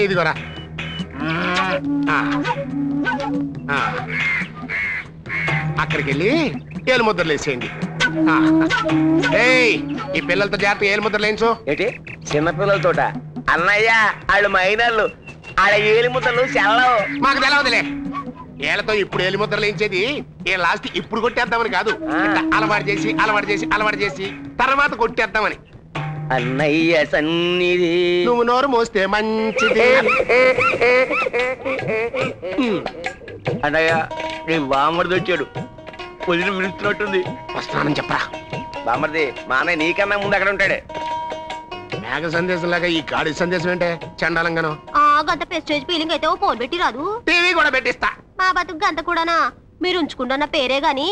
ఇదిగోరా. అక్కడికి వెళ్ళి ఏలు ముద్రలు వేసేయండి. ఈ పిల్లలతో జాగ్రత్త, ఏలు ముద్రలు వేయించు. ఏంటి చిన్నపిల్లలతోట? అన్నయ్య వాళ్ళు మైనర్లు, ఆడ ఏలి ముద్రలు సెలవు. మాకు తెలవదులే. ఏళ్ళతో ఇప్పుడు ఏలి ముద్రలు వేయించేది ఏ లాస్ట్ ఇప్పుడు కొట్టేద్దామని కాదు, అలవాటు చేసి అలవాటు చేసి అలవాటు చేసి తర్వాత కొట్టేద్దామని. అన్నయ్య సన్నిధి. నువ్వు నోరు మోస్తే మంచిది. అన్నయ్య నీ బామ్మడిది వచ్చాడు, పొద్దున పిలుస్తున్నట్టుంది. వస్తానని చెప్పరా. బామ్మడిది మా అన్నయ్య నీకన్నా ముందు అక్కడ ఉంటాడే. మేఘ సందేశం లాగా ఈ గాడి సందేశం ఏంటే చండాలంగాను. గంత ప్రెస్టేజ్ ఫీలింగ్ అయితే ఓ ఫోన్ పెట్టి రాదు. టీవీ కూడా పెట్టిస్తా. మా బతుకు గంత కూడానా? మీరు ఉంచుకుంటున్న పేరే గాని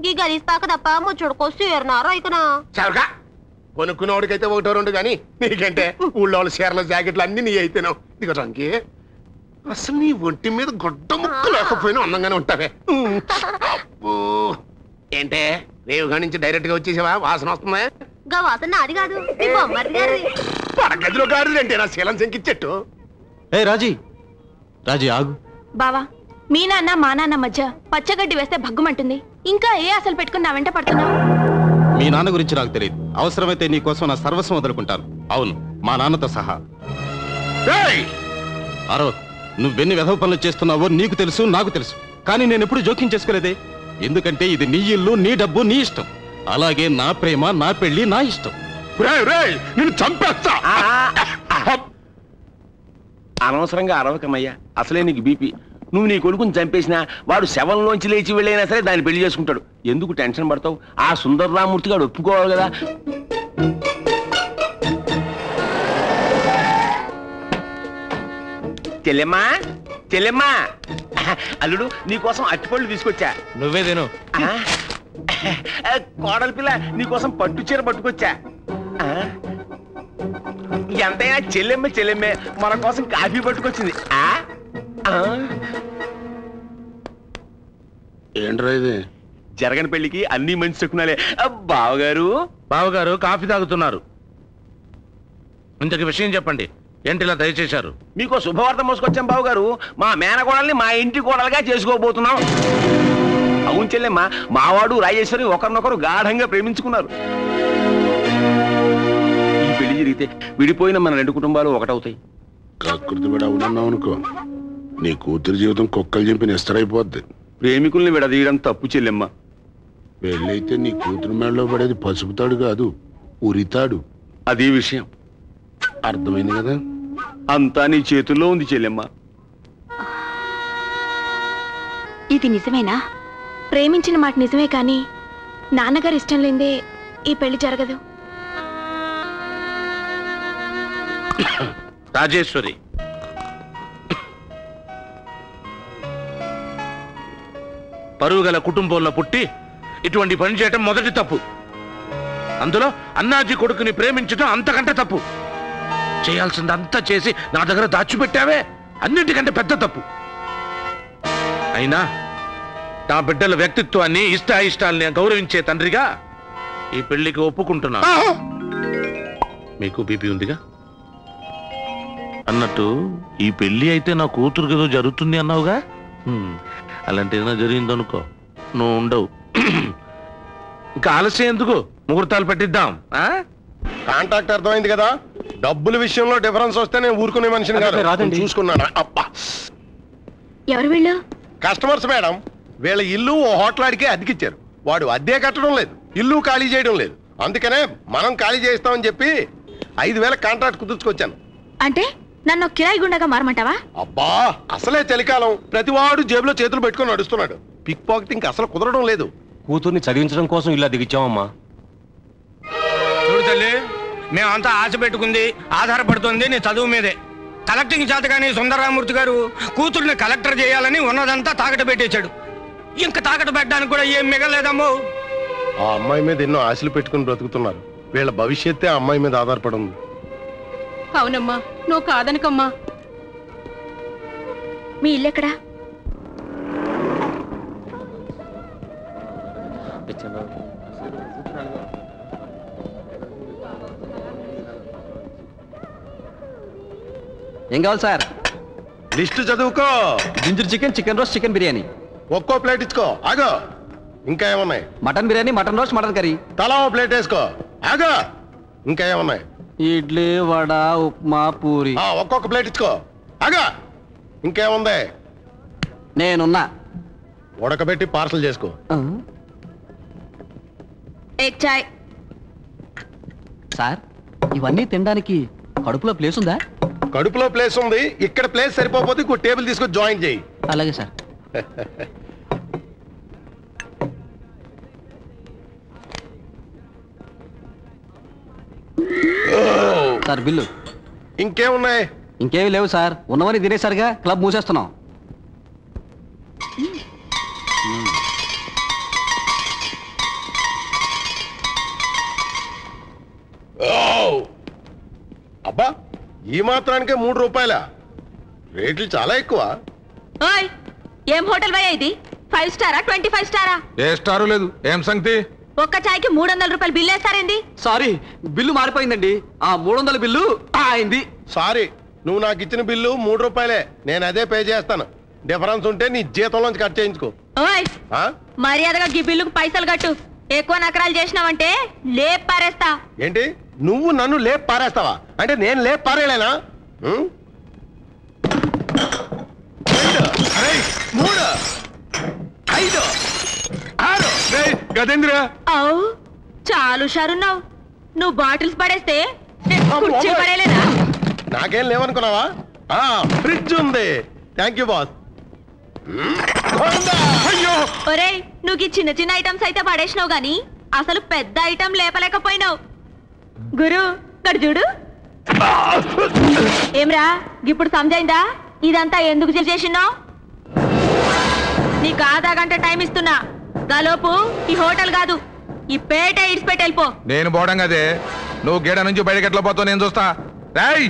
గీ గలీజ్ పాక తప్ప ముచ్చుడుకోసి ఏరున్నారో ఇకనా. చవక కొనుక్కున్నోడికైతే ఒకటో రెండు గాని నీకంటే ఊళ్ళో వాళ్ళ చీరల జాకెట్లు అన్ని నీ అయితేనావు. ఇదిగో రంగి, అసలు నీ ఒంటి మీద గొడ్డ ముక్కు లేకపోయినా అందంగానే ఉంటావే. ఏంటే రేవుగా నుంచి డైరెక్ట్ గా వచ్చేసావా? వాసన వస్తుందా? గా వాసన నాది కాదు, మీ బొమ్మది గారిది. పడగదిలో గారు అంటే నా శీలం శంకిచ్చెట్టు. ఏ రాజీ, రాజీ ఆగు. బావా, మీ నాన్న మా నాన్న మధ్య పచ్చగడ్డి వేస్తే భగ్గుమంటుంది. ఇంకా ఏ అసలు పెట్టుకుని నా వెంట పడుతున్నావు? మీ నాన్న గురించి నాకు తెలియదు. అవసరమైతే నీ కోసం నా సర్వస్వం వదులుకుంటాను. అవును, మా నాన్నతో సహా. అరవ, నువ్వెన్ని వెధవ పనులు చేస్తున్నావో నీకు తెలుసు, నాకు తెలుసు. కానీ నేను ఎప్పుడు జోక్యం చేసుకోలేదే. ఎందుకంటే ఇది నీ ఇల్లు, నీ డబ్బు, నీ ఇష్టం. అలాగే నా ప్రేమ, నా పెళ్లి, నా ఇష్టం. నేను చంపేస్తా. అనవసరంగా అరవకమయ్యా, అసలే నీకు బీపీ. నువ్వు నీ కొడుకుని చంపేసినా వాడు శవంలోంచి లేచి వెళ్ళైనా సరే దాన్ని పెళ్లి చేసుకుంటాడు. ఎందుకు టెన్షన్ పడతావు? ఆ సుందరరామూర్తి గారు ఒప్పుకోవాలి కదా. చెల్లెమ్మా, చెల్లెమ్మా, అల్లుడు నీకోసం అట్టిపళ్ళు తీసుకొచ్చా. నువ్వే తిను. కోడలి పిల్ల నీకోసం పట్టు చీర పట్టుకొచ్చా. ఎంతైనా చెల్లెమ్మ చెల్లెమ్మే, మన కోసం కాఫీ పట్టుకొచ్చింది. ఏంట్రా ఇది? జరగని పెళ్లికి అన్ని మంచి చెక్కునాలే. బావగారు, బావగారు కాఫీ తాగుతున్నారు. ఇంతకు విషయం చెప్పండి, ఏంటిలా దయచేశారు? మీకు శుభవార్త మోసుకొచ్చాం బావగారు. మా మేనకోడల్ని మా ఇంటి కోడలుగా చేసుకోబోతున్నాం. అవును చెల్లెమ్మ, మావాడు రాజేశ్వరి ఒకరినొకరు గాఢంగా ప్రేమించుకున్నారు. ఈ పెళ్లి జరిగితే విడిపోయిన మన రెండు కుటుంబాలు ఒకటవుతాయి. కకృతి విడ ఉన్నావు అనుకో, నీ కూతురు జీవితం కుక్కలు చెప్పి నిస్తరైపోద్ది. ప్రేమికుల్ని విడదీయడం తప్పు చెల్లెమ్మ. పెళ్ళైతే నీ కూతురు మెడలో పడేది పసుపుతాడు కాదు, ఉరితాడు. అదే విషయం. అర్థమైంది కదా? అంతా నీ చేతుల్లో ఉంది చెల్లెమ్మ. ఇది నిజమేనా? ప్రేమించిన మాట నిజమే, కానీ నాన్నగారు ఇష్టం లేదే ఈ పెళ్లి జరగదు. రాజేశ్వరి, పరువుగల కుటుంబంలో పుట్టి ఇటువంటి పని చేయటం మొదటి తప్పు. అందులో అన్నాజీ కొడుకుని ప్రేమించడం అంతకంటే తప్పు. చేయాల్సిందంతా చేసి నా దగ్గర దాచిపెట్టావే, అన్నింటికంటే పెద్ద తప్పు. అయినా నా బిడ్డల వ్యక్తిత్వాన్ని, ఇష్టాయిష్టాల్ని గౌరవించే తండ్రిగా ఈ పెళ్లికి ఒప్పుకుంటున్నా. మీకు బీపీ ఉందిగా? అన్నట్టు ఈ పెళ్లి అయితే నా కూతురుకి ఏదో జరుగుతుంది అన్నావుగా. అలాంటి ఏదైనా జరిగిందనుకో, నువ్వు ఉండవు. ఇంకా ఆలస్యం ఎందుకు, ముహూర్తాలు పెట్టిద్దాం. కాంట్రాక్ట్ అర్థమైంది కదా? డబ్బుల విషయంలో డిఫరెన్స్ వస్తే నేను ఊరుకునే మనిషిని కాదు, చూసుకున్నాను. అబ్బా, ఎవరు వీళ్ళు? Customers madam. వీళ్ళ ఇల్లు ఓ హోటల్ ఆడికే అద్దెకిచ్చారు. వాడు అద్దె కట్టడం లేదు, ఇల్లు ఖాళీ చేయడం లేదు. అందుకనే మనం ఖాళీ చేస్తామని చెప్పి 5,000 కాంట్రాక్ట్ కుదుర్చుకొచ్చాను. అంటే నన్ను కిరాయి గుండగా మారమంటావా? అబ్బా, అసలే చలికాలం, ప్రతివాడు జేబులో చేతులు పెట్టుకుని నడుస్తున్నాడు. పిక్ పాకెటింగ్ అసలు కుదరడం లేదు. కూతుర్ని చదివించడం కోసం ఇలా దిగిచ్చామమ్మా. చూడు తల్లి, మేమంతా ఆశ పెట్టుకుంది, ఆధారపడుతుంది నీ చదువు మీదే. కలెక్టింగ్ చేత కానీ సుందరరామూర్తి గారు కూతుర్ని కలెక్టర్ చేయాలని ఉన్నదంతా తాకట పెట్టేశాడు. ఇంకా తాకట పెట్టడానికి కూడా ఏం మిగలేదమ్మో. ఆ అమ్మాయి మీద ఎన్నో ఆశలు పెట్టుకుని బ్రతుకుతున్నారు. వీళ్ళ భవిష్యత్తే ఆ అమ్మాయి మీద ఆధారపడి ఉంది. అవునమ్మా, నువ్వు కాదనకమ్మా. మీ ఇల్లు ఎక్కడా? ఏం కావాలి సార్? లిస్టు చదువుకో. Ginger chicken, chicken roast, chicken biryani. ఒక్కో ప్లేట్ ఇచ్చుకో. ఆగో, ఇంకా ఏమున్నాయి? Mutton biryani, mutton roast, mutton curry. తలా ఓ ప్లేట్ వేసుకో. ఆగో, ఇంకా ఏమున్నాయి? ఇడ్లీ, వడ, ఉప్మా, పూరి. ఒక్కొక్క ప్లేట్ ఇచ్చుకో. ఆగో, ఇంకేముంది? నేనున్నా. ఉడకబెట్టి పార్సల్ చేసుకో. చాయ్. సార్, ఇవన్నీ తినడానికి కడుపులో ప్లేస్ ఉందా? కడుపులో ప్లేస్ ఉంది. ఇక్కడ ప్లేస్ సరిపోతే ఇంకో టేబుల్ తీసుకొని జాయిన్ చేయి. అలాగే సార్. Sir bill. ఇంకేమున్నాయి? ఇంకేమి లేవు సార్. ఉన్నవని తినేసరిగా క్లబ్ మూసేస్తున్నాం. అబ్బా, ఈ మాత్రానికే 3 రూపాయల? రేట్లు చాలా ఎక్కువ. ఓయ్, ఏం హోటల్ భయ ఇది? 5 స్టారా 25 స్టారా? ఏ స్టారు లేదు. ఏం సంగతి? ఒక్క చాయ్కి 300 రూపాయలు బిల్లు వేస్తారేంది? సారీ, బిల్లు మారిపోయిందండి. ఆ 300 బిల్లు అయింది. సారీ, నువ్వు నాకు ఇచ్చిన బిల్లు 3 రూపాయలే. నేను అదే పే చేస్తాను. డిఫరెన్స్ ఉంటే నీ జీతంలోంచి కట్ చేయించుకో. ఓయ్, మర్యాదగా ఈ బిల్లుకు పైసలు కట్టు. ఎక్కువ నకరాలు చేసినావంటే లేపు పారేస్తా. ఏంటి, నువ్వు నన్ను లేపు పారేస్తావా? అంటే నేను లేపు పారేలేనా? 2, 3, 5, 6. గజేంద్ర, అవు చాలు షారున్నావు. నువ్వు బాటిల్స్ పడేస్తే కుర్చీ పడేలేదా? నాకేం లేవనుకున్నావా? ఫ్రిడ్జ్ ఉంది. Thank you boss. ఒరేయ్, నువ్వు ఈ చిన్న చిన్న ఐటమ్స్ అయితే పడేసినావు గాని అసలు పెద్ద ఐటమ్ లేపలేకపోయినావు. గురు ఇక్కడ చూడు. ఏమ్రా, ఇప్పుడు సమజైందా ఇదంతా ఎందుకు చేసినావు? నీకు ఆధా గంట టైం ఇస్తున్నా. గలోపు ఈ హోటల్ కాదు, ఈ పేట ఇడిచిపెట్టి వెళ్ళిపో. నేను పోవడం కదే. నువ్వు గేడ నుంచి బయటకి ఎట్లా పోతావు నేను చూస్తా. రాయ్,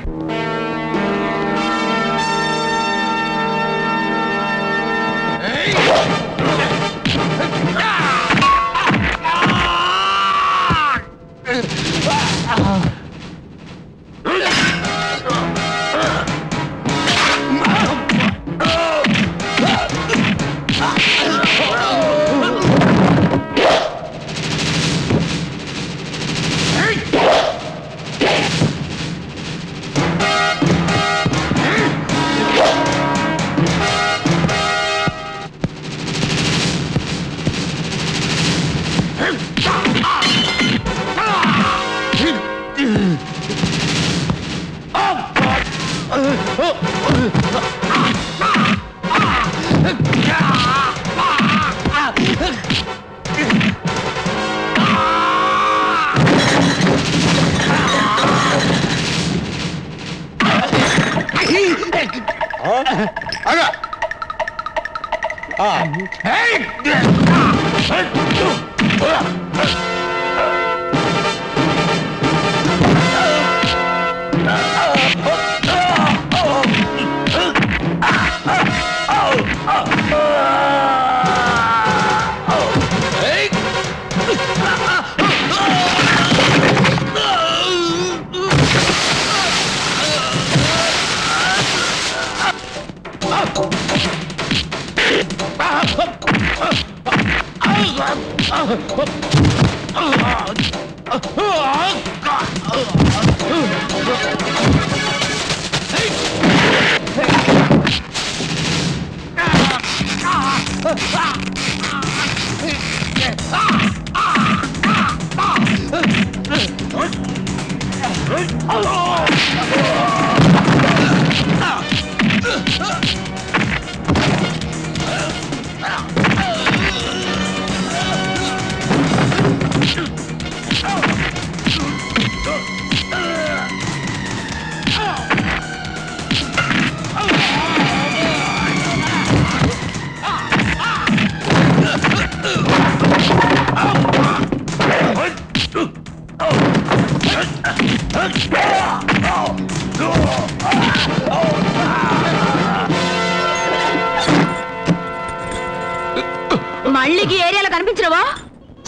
మళ్ళీ ఈ ఏరియాలో కనిపించరవా?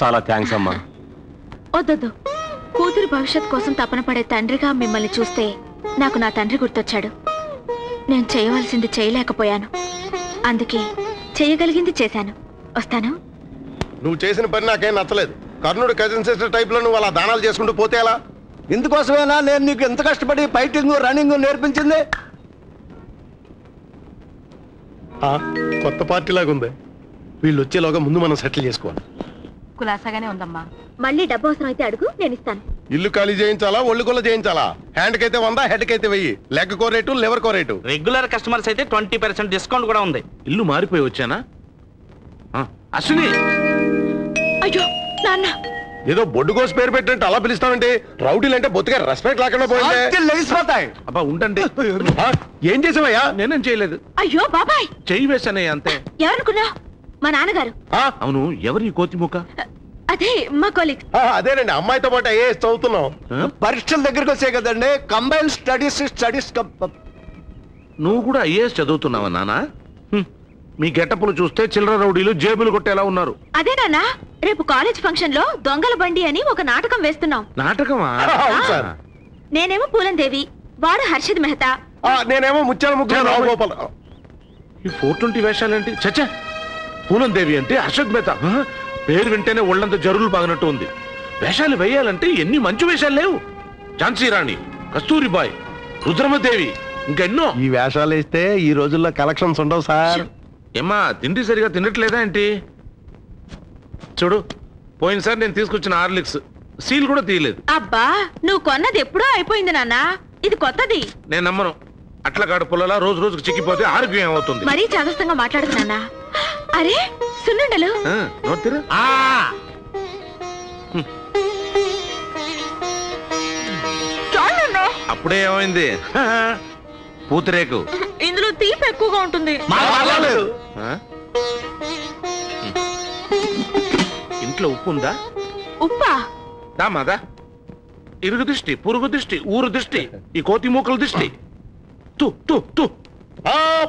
చాలా థ్యాంక్స్ అమ్మా. వద్దొద్దు. కూతురు భవిష్యత్ కోసం తపన పడే తండ్రిగా మిమ్మల్ని చూస్తే నాకు నా తండ్రి గుర్తొచ్చాడు. నేను చేయవలసింది చేయలేకపోయాను, అందుకే చేయగలిగింది చేశాను. వస్తాను. నువ్వు చేసిన పని నాకేం నచ్చలేదు. కర్ణుడు కజిన్ సిస్టర్ టైప్ లో నువ్వు అలా దానాలు చేసుకుంటూ పోతే ఎలా? ఇందుకోసమేనా నేను నీకు ఎంత కష్టపడి ఫైటింగ్ రన్నింగ్ నేర్పించింది? కొత్త పార్టీ లాగా ఉంది. వీళ్ళు వచ్చేలోగా ముందు మనం సెటిల్ చేసుకోవాలి. కులాసాగానే ఉందమ్మా. మళ్ళీ డబ్బు అవసరం అయితే అడుగు, నేను ఇస్తాను. ఇల్లు ఖాళీ చేయించాలా, ఒళ్ళు కొల్ల చేయించాలా? హ్యాండ్ కైతే 100, హెడ్ కైతే 1000. లెగ్ కో రేటు, లివర్ కో రేటు. రెగ్యులర్ కస్టమర్స్ అయితే 20% డిస్కౌంట్ కూడా ఉంది. ఇల్లు మారిపోయి వచ్చానా? అశ్విని, అయ్యో నాన్న, ఏదో బొడ్డు కోసి పేరు పెట్టినట్టు అలా పిలుస్తామంటే రౌడీలు అంటే బొత్తుగా రెస్పెక్ట్ లేకుండా పోయింది. లేచిపోతాయి. అబ్బా ఉండండి. ఏం చేసావయ్యా? నేనేం చేయలేదు, అయ్యో బాబాయ్, చెయ్యి వేసానే అంతే. ఎవరనుకున్నా? మా నాన్నగారు. అవును, ఎవరు ఈ కోతి ముఖ? అదే మా కొలీగ్. అదేనండి, అమ్మాయితో పాటు ఐఏఎస్ చదువుతున్నాం. పరీక్షల దగ్గరికి వచ్చాయి కదండి, కంబైన్ స్టడీస్. నువ్వు కూడా ఐఏఎస్ చదువుతున్నావా నానా? మీ గెటప్పులు చూస్తే చిల్లర రౌడీలు జేబులు కొట్టేలా ఉన్నారు. అదే నాన్న, రేపు కాలేజ్ ఫంక్షన్ లో దొంగల బండి అని ఒక నాటకం వేస్తున్నాం. నాటకమా? నేనేమో పూలందేవి, వాడు హర్షద్ మెహతా, నేనేమో ముత్యాల ముగ్గురు రావు గోపాల్. ఈ 420 వేషాలేంటి? చచ్చా, పూలందేవి అంటే హర్షద్ మెహతా. పేరు వింటేనే ఒళ్ళంతా జరువులు బాగినట్టు ఉంది. వేషాలు వేయాలంటే ఎన్ని మంచి వేషాలు లేవు. ఝాన్సీ రాణి, కస్తూరిబాయ్, రుద్రమదేవి, ఇంకెన్నో. ఈ వేషాలు వేస్తే ఈ రోజుల్లో కలెక్షన్స్ ఉండవు సార్. ఏమ్మా, తిండి సరిగా తినట్లేదా ఏంటి? చూడు, పోయినసారి నేను తీసుకొచ్చిన హార్లిక్స్ సీల్ కూడా తీయలేదు. అబ్బా, నువ్వు కొన్నది ఎప్పుడో అయిపోయింది నాన్న, ఇది కొత్తది. నేను నమ్మను. అట్ల కాడు పుల్లలా రోజు రోజుకు చిక్కిపోతే ఆరోగ్యం ఏమవుతుంది? మరీ చాదస్తంగా మాట్లాడుతున్నా. అరే సున్నుండలు. నోటిరా. అప్పుడే ఏమైంది? పూతరేకు. ఇందులో తీపి ఎక్కువగా ఉంటుంది. ఇంట్లో ఉప్పు ఉందా? ఉప్పా? దామాదా? ఇరుగు దిష్టి, పురుగు దిష్టి, ఊరు దిష్టి, ఈ కోతి మూకల దిష్టి.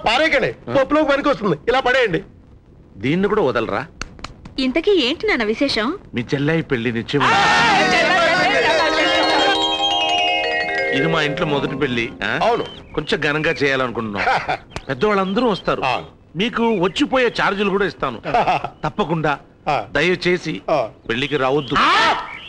పారేకండి, పప్పులో పనికి వస్తుంది. ఇలా పడేయండి. దీన్ని కూడా వదలరా? ఇంతకీ ఏంటి నాన్న విశేషం? మీ చెల్లాయి పెళ్లి నిశ్చయం. ఇది మా ఇంట్లో మొదటి పెళ్లి. అవును, కొంచెం ఘనంగా చేయాలనుకుంటున్నాం. పెద్దవాళ్ళందరూ వస్తారు. మీకు వచ్చిపోయే ఛార్జీలు కూడా ఇస్తాను. తప్పకుండా దయచేసి పెళ్లికి రావద్దు.